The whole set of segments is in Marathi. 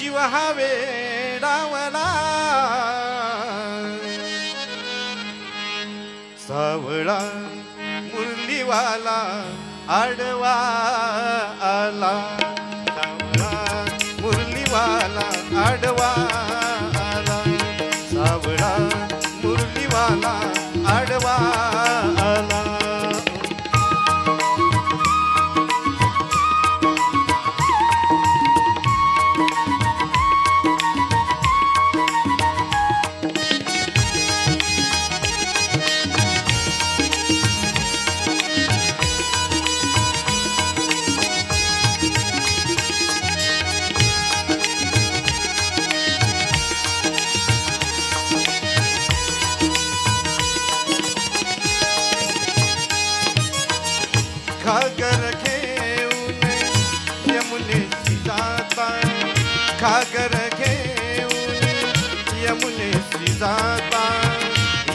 जीव हा वेडावला सावळा मुरलीवाला आडवा आला सावळा मुरलीवाला आडवा आला सावळा मुरलीवाला आडवा आला घागर घेऊन यमुनेशी जाता घागर घेऊन यमुनेशी जाता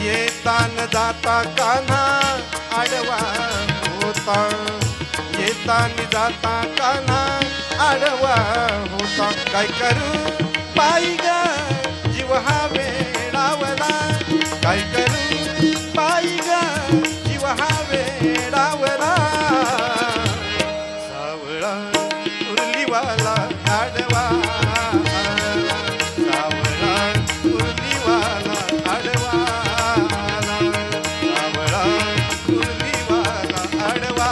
येतान जाता कान्हा आडवा होता येतान जाता कान्हा आडवा होता काय करू पायी ग जीव हा वेडावला काय करू पायी ग जीव हा वेडावला सावळा मुरलीवाला आडवा सावळा मुरलीवाला आडवा सावळा मुरलीवाला आडवा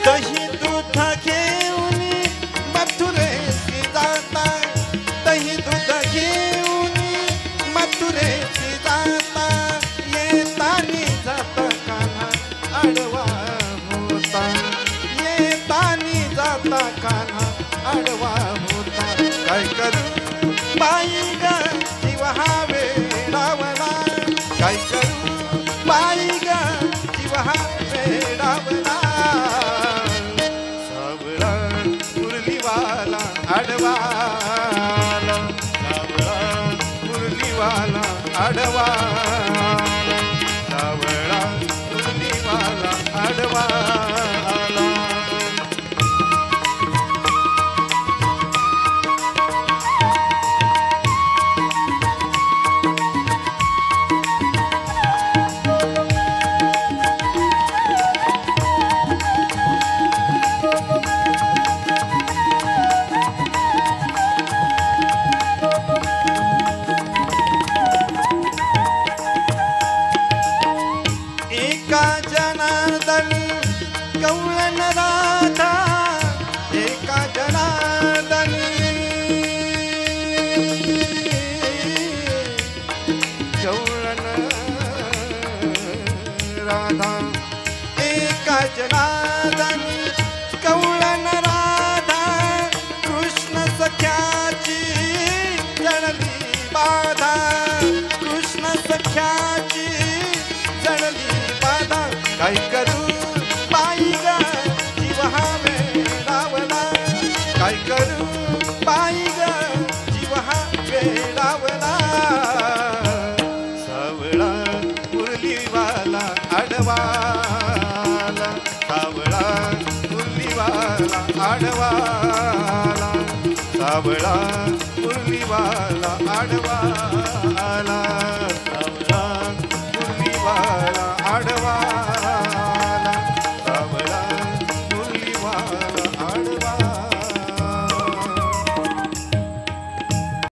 दही दूध घेऊन मथुरेशी जाता दही दूध घेऊन मथुरेशी जाता येतानी जाता कान्हा आडवा होता येतानी जाता कान्हा आडवा होता काय करू बाई ग जीव हा वेडावला काय करू बाई ग जीव हा वेडावला सावळा मुरलीवाला आडवा सावळा मुरलीवाला आडवा सावळा मुरलीवाला आडवा एका जनार्दन कवळण राधा एका जनार्दन कवळण राधा एका जनार्दन कवळण राधा कृष्ण सख्याची जळली बाधा कृष्ण सख्याची जळली बाधा काय करू बाई ग जीव हा वेडावला काय करू बाई ग जीव हा वेडावला सावळा मुरलीवाला आडवाला सावळा मुरलीवाला आडवाला सावळा मुरलीवाला आडवाला सावळा